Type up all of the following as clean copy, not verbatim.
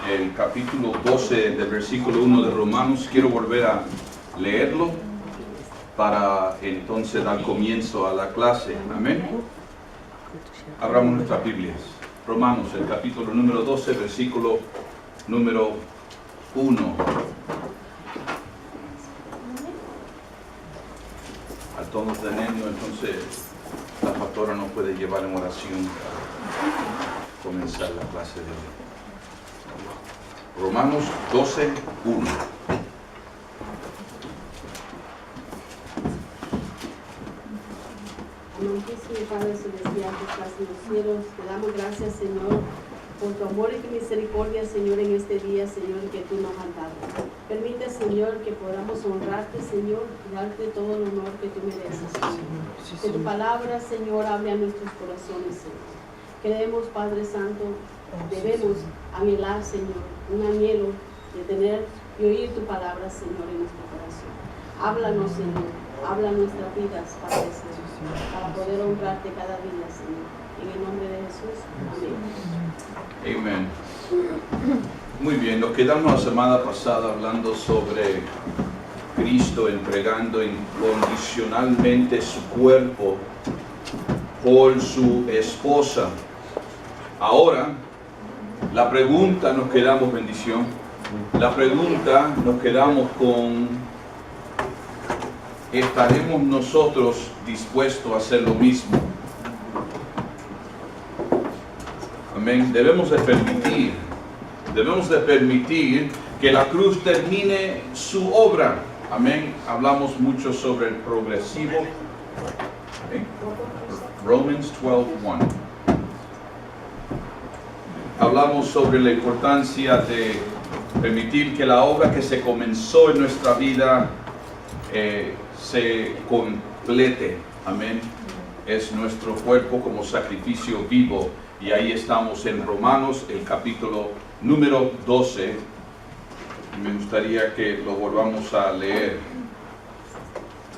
el capítulo 12 del versículo 1 de Romanos. Quiero volver a leerlo para entonces dar comienzo a la clase. Amén. Abramos nuestras Biblias. Romanos, el capítulo número 12, versículo número 1. Al tono de niño, entonces la pastora nos puede llevar en oración para comenzar la clase de hoy. Romanos 12, 1. Amantísimo Padre Celestial que estás en los cielos, te damos gracias, Señor, por tu amor y tu misericordia, Señor, en este día, Señor, que tú nos has dado. Permite, Señor, que podamos honrarte, Señor, y darte todo el honor que tú mereces, Señor. Que tu palabra, Señor, hable a nuestros corazones, Señor. Queremos, Padre Santo, debemos anhelar, Señor, un anhelo de tener y oír tu palabra, Señor, en nuestro corazón. Háblanos, Señor, habla nuestras vidas, Padre Santo, para poder honrarte cada día, Señor. En el nombre de Jesús, amén. Amén. Muy bien, nos quedamos la semana pasada hablando sobre Cristo entregando incondicionalmente su cuerpo por su esposa. Ahora, la pregunta nos quedamos, bendición, la pregunta nos quedamos con: ¿estaremos nosotros dispuestos a hacer lo mismo? Amén. Debemos de permitir que la cruz termine su obra. Amén. Hablamos mucho sobre el progresivo. ¿Okay? Romans 12:1. Hablamos sobre la importancia de permitir que la obra que se comenzó en nuestra vida se complete. Amén. Es nuestro cuerpo como sacrificio vivo. Y ahí estamos en Romanos, el capítulo número 12. Me gustaría que lo volvamos a leer.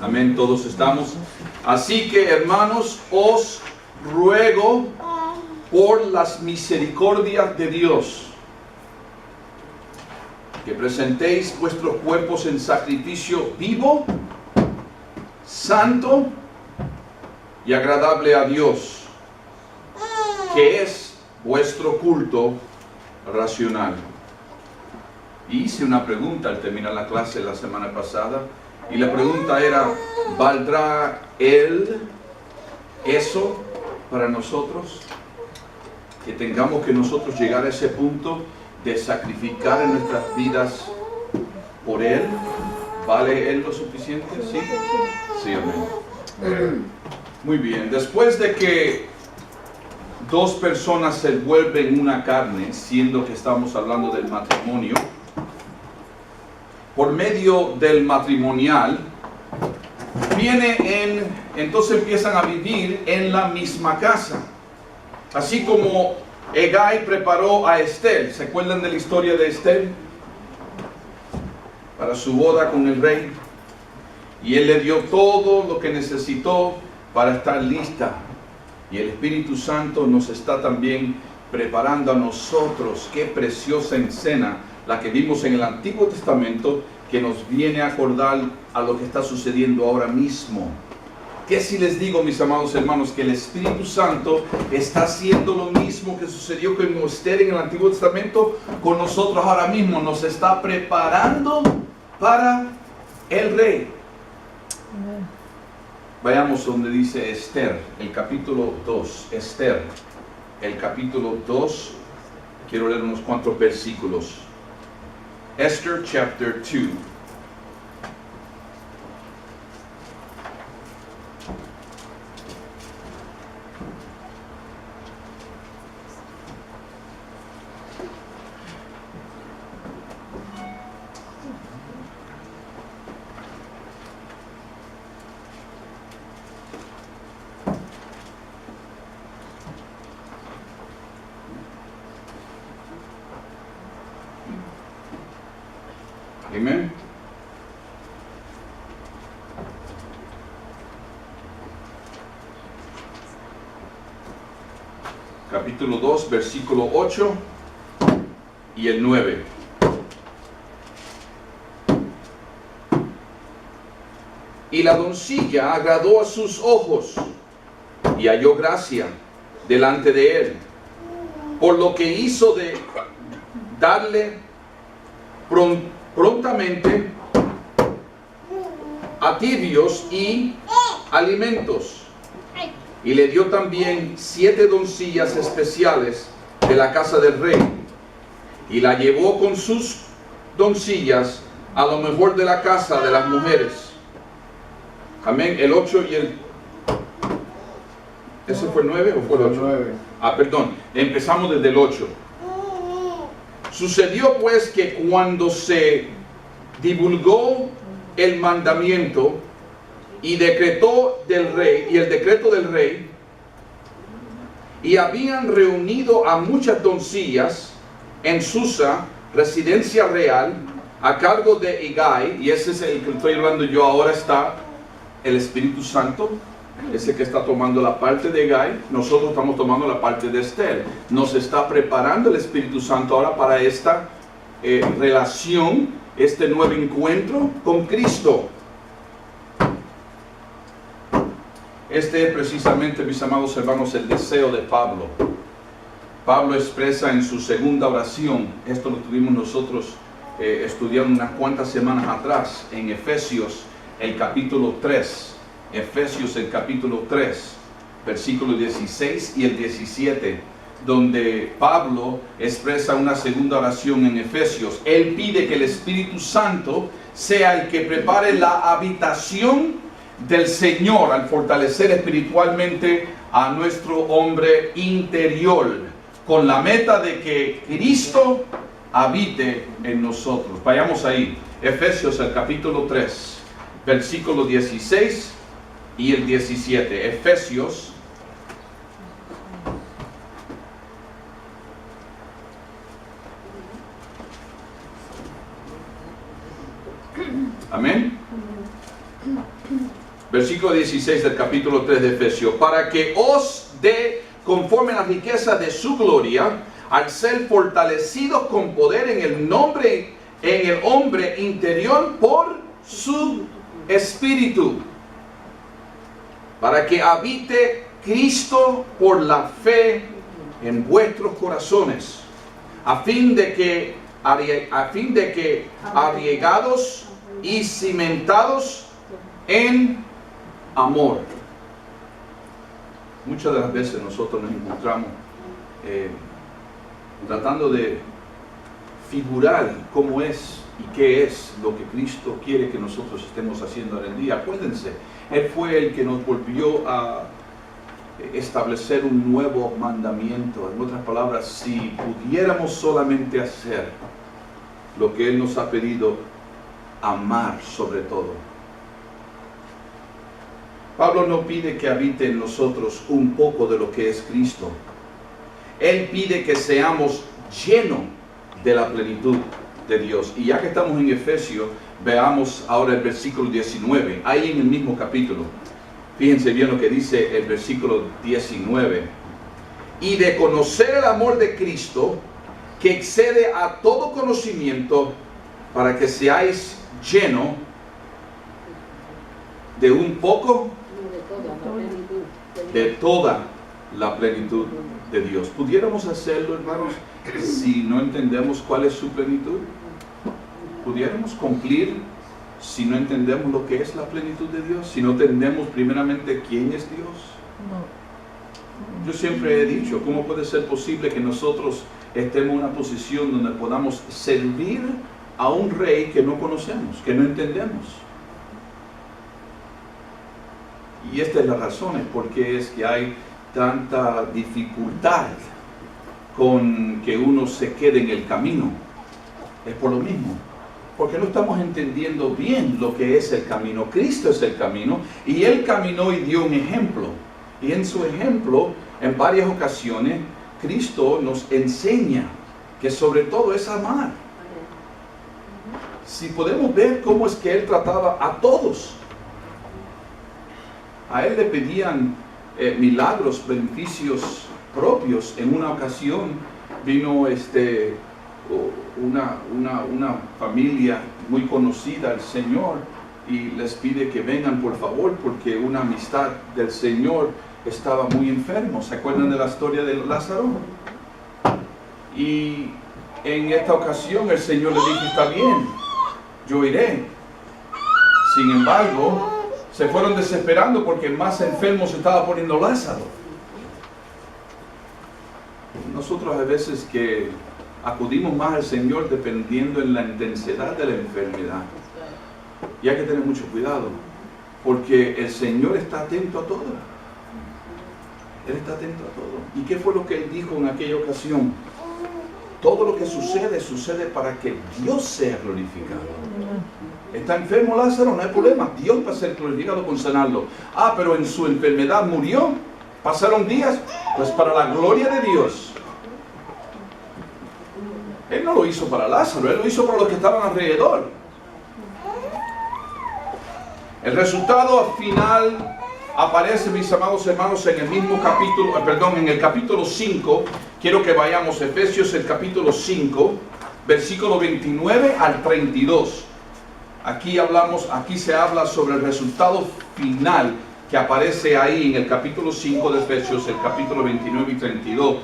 Amén, todos estamos. Así que, hermanos, os ruego por las misericordias de Dios que presentéis vuestros cuerpos en sacrificio vivo, santo y agradable a Dios, que es vuestro culto racional. Y hice una pregunta al terminar la clase la semana pasada, y la pregunta era: ¿valdrá eso para nosotros? Que tengamos que nosotros llegar a ese punto de sacrificar en nuestras vidas por Él. ¿Vale Él lo suficiente? Sí. Sí, amén. Muy bien. Después de que dos personas se vuelven una carne, siendo que estamos hablando del matrimonio, por medio del matrimonial, entonces empiezan a vivir en la misma casa. Así como Hegai preparó a Esther. ¿Se acuerdan de la historia de Esther? Para su boda con el rey. Y él le dio todo lo que necesitó para estar lista. Y el Espíritu Santo nos está también preparando a nosotros. Qué preciosa escena la que vimos en el Antiguo Testamento, que nos viene a acordar a lo que está sucediendo ahora mismo. ¿Qué si les digo, mis amados hermanos, que el Espíritu Santo está haciendo lo mismo que sucedió con Esther en el Antiguo Testamento con nosotros ahora mismo? Nos está preparando para el rey. Vayamos donde dice Esther, el capítulo 2. Esther, el capítulo 2. Quiero leer unos cuantos versículos. Esther chapter 2. Amén. Capítulo 2, versículo 8. y el 9. Y la doncella agradó a sus ojos y halló gracia delante de él, por lo que hizo de darle prontamente ativios y alimentos. Y le dio también 7 doncellas especiales de la casa del rey, y la llevó con sus doncellas a lo mejor de la casa de las mujeres. Amén. El 8 y el... ¿Ese fue el 9 o fue el 8? 9. Perdón. Empezamos desde el 8. Sucedió pues que cuando se divulgó el mandamiento y decretó del rey, y el decreto del rey, y habían reunido a muchas doncellas en Susa, residencia real, a cargo de Hegai, y ese es el que estoy hablando yo ahora, está el Espíritu Santo, ese que está tomando la parte de Hegai, nosotros estamos tomando la parte de Esther. Nos está preparando el Espíritu Santo ahora para esta relación, este nuevo encuentro con Cristo. Este es precisamente, mis amados hermanos, el deseo de Pablo. Pablo expresa en su segunda oración, esto lo tuvimos nosotros estudiando unas cuantas semanas atrás, en Efesios, el capítulo 3. Efesios, el capítulo 3, versículo 16 y el 17, donde Pablo expresa una segunda oración en Efesios. Él pide que el Espíritu Santo sea el que prepare la habitación del Señor al fortalecer espiritualmente a nuestro hombre interior, con la meta de que Cristo habite en nosotros. Vayamos ahí, Efesios el capítulo 3, versículo 16 y el 17. Efesios amén. Versículo 16 del capítulo 3 de Efesios. Para que os dé conforme a la riqueza de su gloria, al ser fortalecidos con poder en el hombre interior por su espíritu, para que habite Cristo por la fe en vuestros corazones, a fin de que arraigados y cimentados en amor. Muchas de las veces nosotros nos encontramos tratando de figurar cómo es y qué es lo que Cristo quiere que nosotros estemos haciendo en el día. Acuérdense, Él fue el que nos volvió a establecer un nuevo mandamiento. En otras palabras, si pudiéramos solamente hacer lo que Él nos ha pedido, amar sobre todo. Pablo no pide que habite en nosotros un poco de lo que es Cristo. Él pide que seamos llenos de la plenitud de Dios. Y ya que estamos en Efesios, veamos ahora el versículo 19, ahí en el mismo capítulo. Fíjense bien lo que dice el versículo 19. Y de conocer el amor de Cristo, que excede a todo conocimiento, para que seáis llenos de un poco, de toda la plenitud de Dios. ¿Pudiéramos hacerlo, hermanos, si no entendemos cuál es su plenitud? ¿Pudiéramos cumplir si no entendemos lo que es la plenitud de Dios? Si no entendemos primeramente quién es Dios. Yo siempre he dicho, ¿cómo puede ser posible que nosotros estemos en una posición donde podamos servir a un rey que no conocemos, que no entendemos? Y esta es la razón, es porque es que hay tanta dificultad con que uno se quede en el camino. Es por lo mismo, porque no estamos entendiendo bien lo que es el camino. Cristo es el camino, y Él caminó y dio un ejemplo. Y en su ejemplo, en varias ocasiones, Cristo nos enseña que sobre todo es amar. Si podemos ver cómo es que Él trataba a todos. A Él le pedían milagros, beneficios propios. En una ocasión vino una familia muy conocida al Señor y les pide que vengan por favor porque una amistad del Señor estaba muy enfermo. ¿Se acuerdan de la historia de Lázaro? Y en esta ocasión el Señor le dijo, está bien, yo iré. Sin embargo, se fueron desesperando porque más enfermo se estaba poniendo Lázaro. Nosotros a veces que acudimos más al Señor dependiendo en la intensidad de la enfermedad. Y hay que tener mucho cuidado, porque el Señor está atento a todo. Él está atento a todo. ¿Y qué fue lo que Él dijo en aquella ocasión? Todo lo que sucede, sucede para que Dios sea glorificado. ¿Está enfermo Lázaro? No hay problema. Dios va a ser glorificado con sanarlo. Ah, pero en su enfermedad murió. Pasaron días. Pues para la gloria de Dios. Él no lo hizo para Lázaro. Él lo hizo para los que estaban alrededor. El resultado final aparece, mis amados hermanos, en el mismo capítulo, en el capítulo 5. Quiero que vayamos a Efesios, el capítulo 5, versículo 29 al 32. Aquí se habla sobre el resultado final que aparece ahí en el capítulo 5 de Efesios, el capítulo 29 y 32,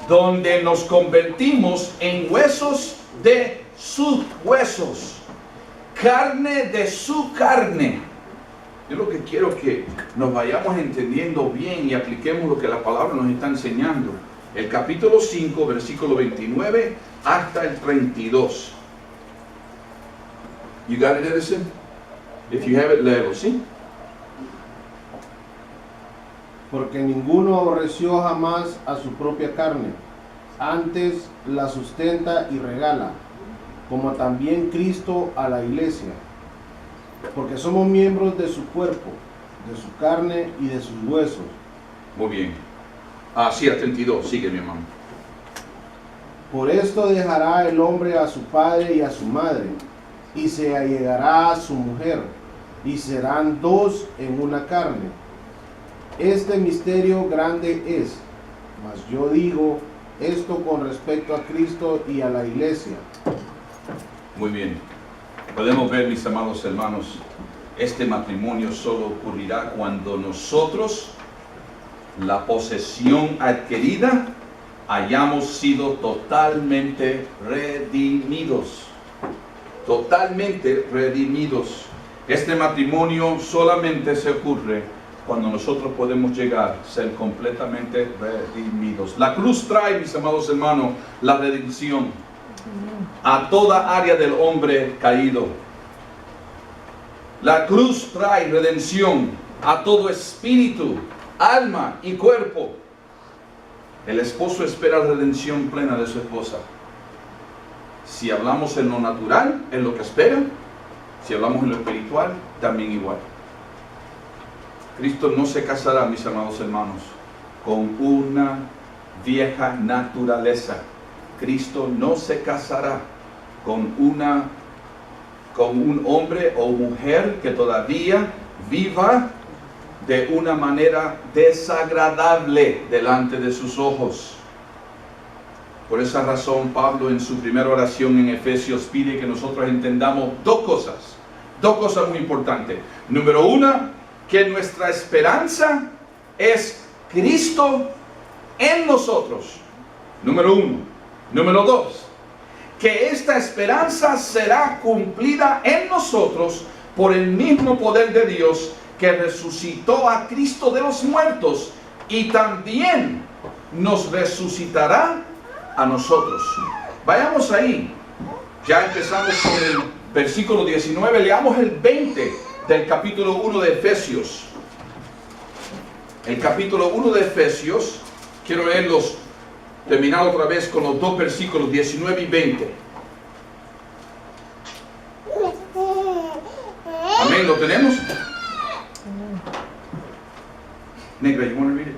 donde nos convertimos en huesos de sus huesos, carne de su carne. Yo lo que quiero que nos vayamos entendiendo bien y apliquemos lo que la palabra nos está enseñando. El capítulo 5, versículo 29 hasta el 32. You got it, Edison? If you have it, léelo, ¿sí? Porque ninguno aborreció jamás a su propia carne, antes la sustenta y regala, como también Cristo a la iglesia, porque somos miembros de su cuerpo, de su carne y de sus huesos. Muy bien. Sí, al 32, sigue mi hermano. Por esto dejará el hombre a su padre y a su madre, y se allegará a su mujer, y serán dos en una carne. Este misterio grande es, mas yo digo esto con respecto a Cristo y a la iglesia. Muy bien. Podemos ver, mis amados hermanos, este matrimonio solo ocurrirá cuando nosotros, la posesión adquirida, hayamos sido totalmente redimidos. Totalmente redimidos. Este matrimonio solamente se ocurre cuando nosotros podemos llegar a ser completamente redimidos. La cruz trae, mis amados hermanos, la redención a toda área del hombre caído. La cruz trae redención a todo espíritu, alma y cuerpo. El esposo espera la redención plena de su esposa. Si hablamos en lo natural, es lo que espera. Si hablamos en lo espiritual, también igual. Cristo no se casará, mis amados hermanos, con una vieja naturaleza. Cristo no se casará con un hombre o mujer que todavía viva de una manera desagradable delante de sus ojos. Por esa razón, Pablo en su primera oración en Efesios pide que nosotros entendamos dos cosas muy importantes. Número uno, que nuestra esperanza es Cristo en nosotros. Número uno. Número dos, que esta esperanza será cumplida en nosotros por el mismo poder de Dios que resucitó a Cristo de los muertos y también nos resucitará a nosotros. Vayamos ahí. Ya empezamos con el versículo 19. Leamos el 20 del capítulo 1 de Efesios. El capítulo 1 de Efesios, quiero leerlos, terminar otra vez con los dos versículos 19 y 20. Amén, ¿lo tenemos? Negra, you want to read it?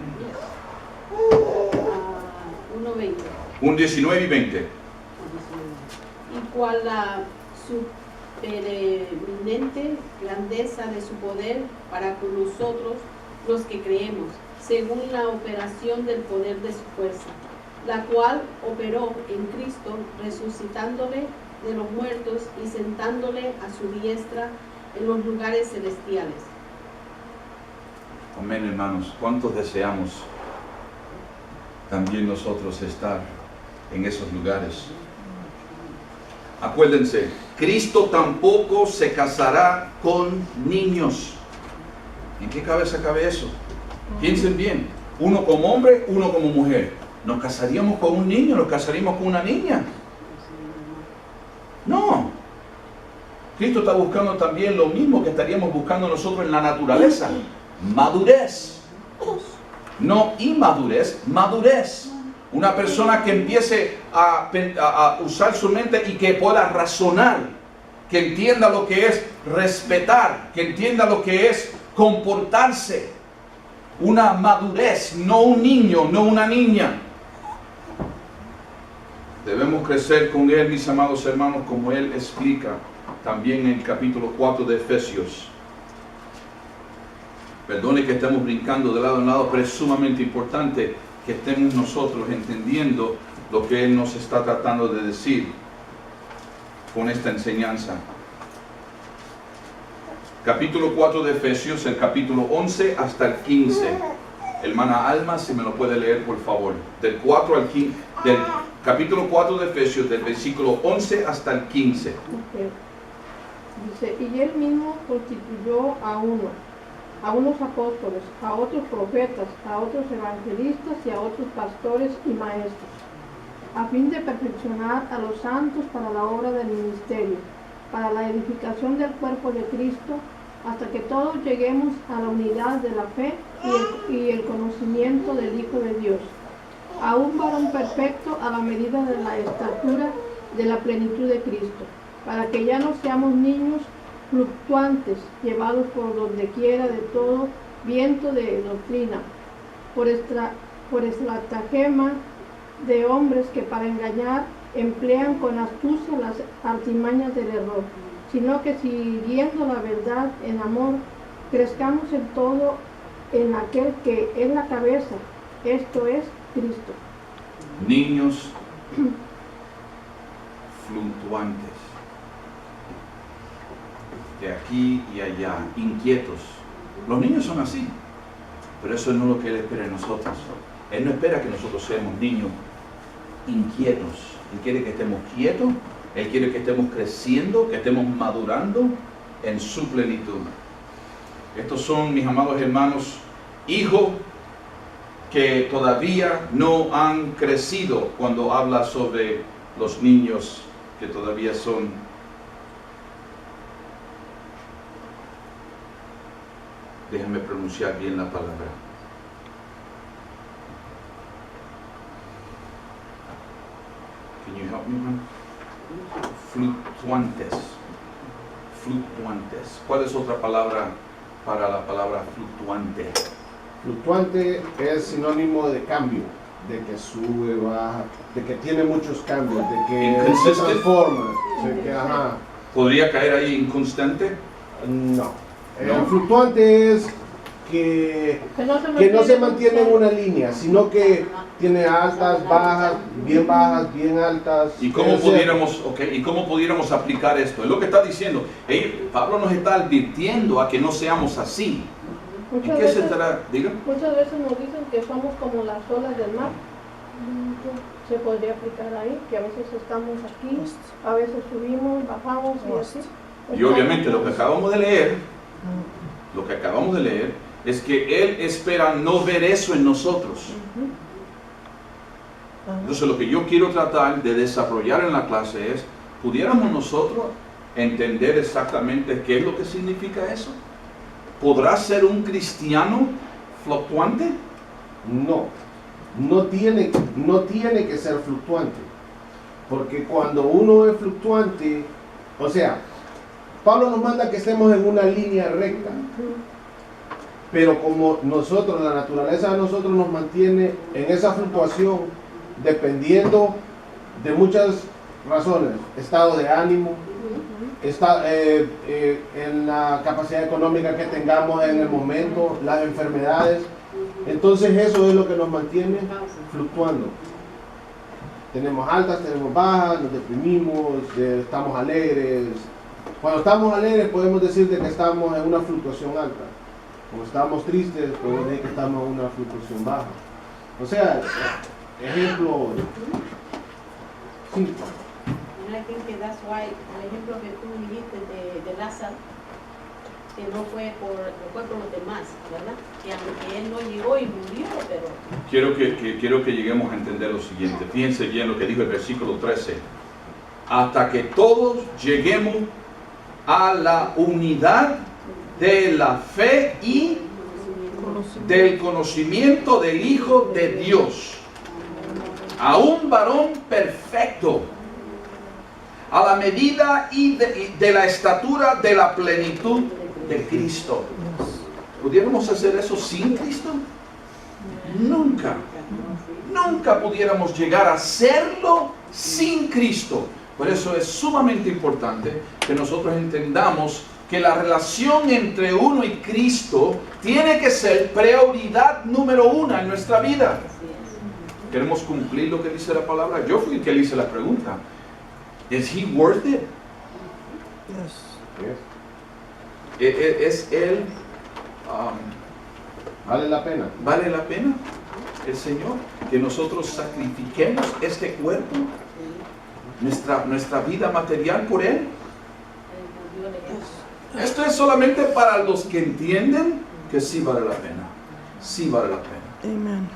1:20. Un 19 y 20. Y cual la supereminente grandeza de su poder para con nosotros los que creemos, según la operación del poder de su fuerza, la cual operó en Cristo, resucitándole de los muertos y sentándole a su diestra en los lugares celestiales. Amén, hermanos. ¿Cuántos deseamos también nosotros estar en esos lugares? Acuérdense, Cristo tampoco se casará con niños. ¿En qué cabeza cabe eso? Piensen bien, uno como hombre, uno como mujer. ¿Nos casaríamos con un niño? ¿Nos casaríamos con una niña? No. Cristo está buscando también lo mismo que estaríamos buscando nosotros en la naturaleza. Madurez. No inmadurez, madurez. Una persona que empiece a usar su mente y que pueda razonar, que entienda lo que es respetar, que entienda lo que es comportarse. Una madurez, no un niño, no una niña. Debemos crecer con Él, mis amados hermanos, como Él explica también en el capítulo 4 de Efesios. Perdone que estemos brincando de lado en lado, pero es sumamente importante que estemos nosotros entendiendo lo que Él nos está tratando de decir con esta enseñanza. Capítulo 4 de Efesios, el capítulo 11 hasta el 15. Hermana Alma, si me lo puede leer, por favor. Del 4 al 15, del capítulo 4 de Efesios, del versículo 11 hasta el 15. Okay. Dice, y Él mismo constituyó a unos apóstoles, a otros profetas, a otros evangelistas y a otros pastores y maestros, a fin de perfeccionar a los santos para la obra del ministerio, para la edificación del cuerpo de Cristo, hasta que todos lleguemos a la unidad de la fe y el conocimiento del Hijo de Dios, a un varón perfecto a la medida de la estatura de la plenitud de Cristo, para que ya no seamos niños fluctuantes, llevados por donde quiera de todo viento de doctrina, por estratagema de hombres que para engañar emplean con astucia las artimañas del error, sino que siguiendo la verdad en amor, crezcamos en todo en aquel que es la cabeza, esto es Cristo. Niños fluctuantes, de aquí y allá, inquietos. Los niños son así, pero eso no es lo que Él espera de nosotros. Él no espera que nosotros seamos niños inquietos. Él quiere que estemos quietos, Él quiere que estemos creciendo, que estemos madurando en su plenitud. Estos son, mis amados hermanos, hijos que todavía no han crecido cuando habla sobre los niños que todavía son. Déjame pronunciar bien la palabra. Can you help me, man? Fluctuantes. Fluctuantes. ¿Cuál es otra palabra para la palabra fluctuante? Fluctuante es sinónimo de cambio, de que sube, baja, de que tiene muchos cambios, de que se Inconsistent. transforma, de que, ajá. ¿Podría caer ahí inconstante? No. No. El fluctuante es que no se mantiene en una línea, sino que tiene altas, bajas, bien altas. ¿Y cómo pudiéramos aplicar esto? Es lo que está diciendo. Pablo nos está advirtiendo a que no seamos así. ¿En Muchas qué se veces, estará? Diga. muchas veces nos dicen que somos como las olas del mar. Se podría aplicar ahí, que a veces estamos aquí, a veces subimos, bajamos y así. Y obviamente lo que acabamos de leer es que Él espera no ver eso en nosotros. Entonces lo que yo quiero tratar de desarrollar en la clase es, ¿pudiéramos nosotros entender exactamente qué es lo que significa eso? ¿Podrá ser un cristiano fluctuante? No tiene que ser fluctuante, porque cuando uno es fluctuante, o sea, Pablo nos manda que estemos en una línea recta, pero como nosotros, la naturaleza de nosotros nos mantiene en esa fluctuación, dependiendo de muchas razones, estado de ánimo, en la capacidad económica que tengamos en el momento, las enfermedades. Entonces eso es lo que nos mantiene fluctuando. Tenemos altas, tenemos bajas, nos deprimimos, estamos alegres. Cuando estamos alegres podemos decir de que estamos en una fluctuación alta. Cuando estamos tristes podemos decir que estamos en una fluctuación baja. O sea, ejemplo 5. And I think que that's why el ejemplo que tú dijiste de Lázaro, que no fue por los demás, ¿verdad? Que aunque él no llegó y murió, pero Quiero que lleguemos a entender lo siguiente. Fíjense bien lo que dijo el versículo 13. Hasta que todos lleguemos a la unidad de la fe y del conocimiento del Hijo de Dios, a un varón perfecto, a la medida y de la estatura de la plenitud de Cristo. ¿Pudiéramos hacer eso sin Cristo? Nunca pudiéramos llegar a hacerlo sin Cristo. Por eso es sumamente importante que nosotros entendamos que la relación entre uno y Cristo tiene que ser prioridad número 1 en nuestra vida. ¿Queremos cumplir lo que dice la palabra? Yo fui el que le hice la pregunta. ¿Is he worth it? ¿Es él? ¿Vale la pena? ¿Vale la pena el Señor que nosotros sacrifiquemos este cuerpo, nuestra vida material por Él? Esto es solamente para los que entienden que sí vale la pena. Sí vale la pena. Amen.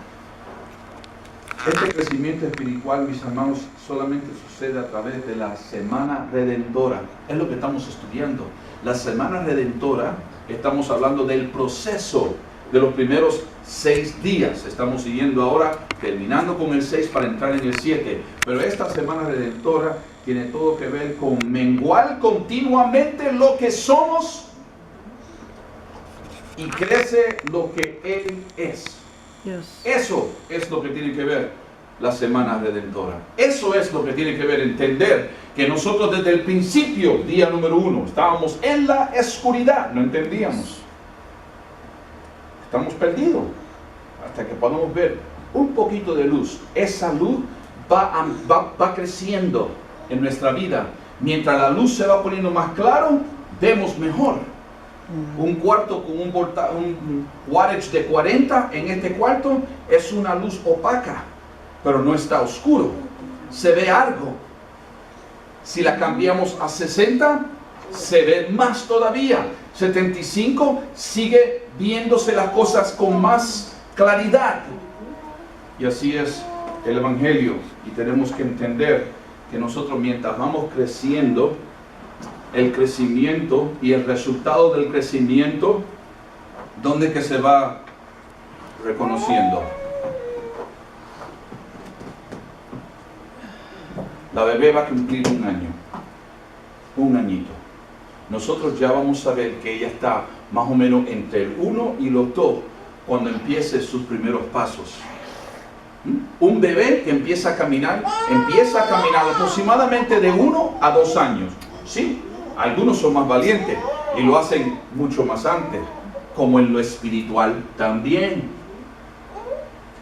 Este crecimiento espiritual, mis hermanos, solamente sucede a través de la Semana Redentora. Es lo que estamos estudiando. La Semana Redentora, estamos hablando del proceso de los primeros 6 días. Estamos siguiendo ahora, terminando con el 6 para entrar en el 7. Pero esta Semana Redentora tiene todo que ver con menguar continuamente lo que somos y crece lo que Él es. Yes. Eso es lo que tiene que ver la Semana Redentora. Eso es lo que tiene que ver entender que nosotros desde el principio, día número 1, estábamos en la oscuridad, no entendíamos. Estamos perdidos hasta que podamos ver un poquito de luz. Esa luz va creciendo en nuestra vida. Mientras la luz se va poniendo más claro, vemos mejor. Un cuarto con un wattage de 40 en este cuarto es una luz opaca, pero no está oscuro. Se ve algo. Si la cambiamos a 60, se ve más todavía. 75 sigue viéndose las cosas con más claridad. Y así es el Evangelio. Y tenemos que entender que nosotros, mientras vamos creciendo, el crecimiento y el resultado del crecimiento, ¿dónde que se va reconociendo? La bebé va a cumplir 1 año, 1 añito. Nosotros ya vamos a ver que ella está más o menos entre el 1 y los 2 cuando empiece sus primeros pasos. Un bebé que empieza a caminar aproximadamente de 1 a 2 años. ¿Sí? Algunos son más valientes y lo hacen mucho más antes, como en lo espiritual también.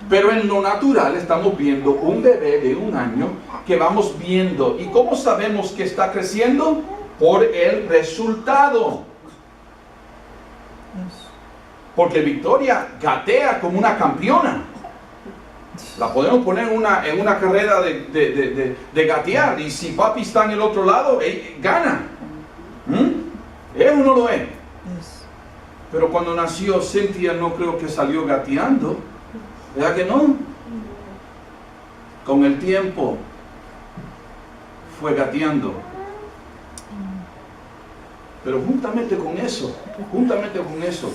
Pero en lo natural estamos viendo un bebé de 1 año que vamos viendo. ¿Y cómo sabemos que está creciendo? Por el resultado. Porque Victoria gatea como una campeona. La podemos poner en una carrera de gatear. Y si papi está en el otro lado, gana. ¿Es o no lo es? Pero cuando nació Cynthia no creo que salió gateando. ¿Verdad que no? Con el tiempo fue gateando. Pero juntamente con eso,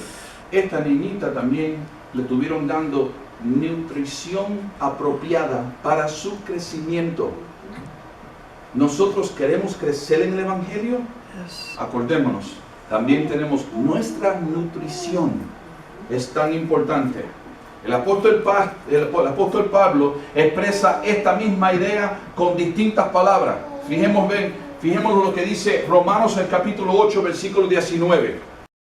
esta niñita también le estuvieron dando nutrición apropiada para su crecimiento. Nosotros queremos crecer en el Evangelio. Acordémonos, también tenemos nuestra nutrición. Es tan importante. El apóstol Pablo expresa esta misma idea con distintas palabras. Fijémonos lo que dice Romanos el capítulo 8, versículo 19.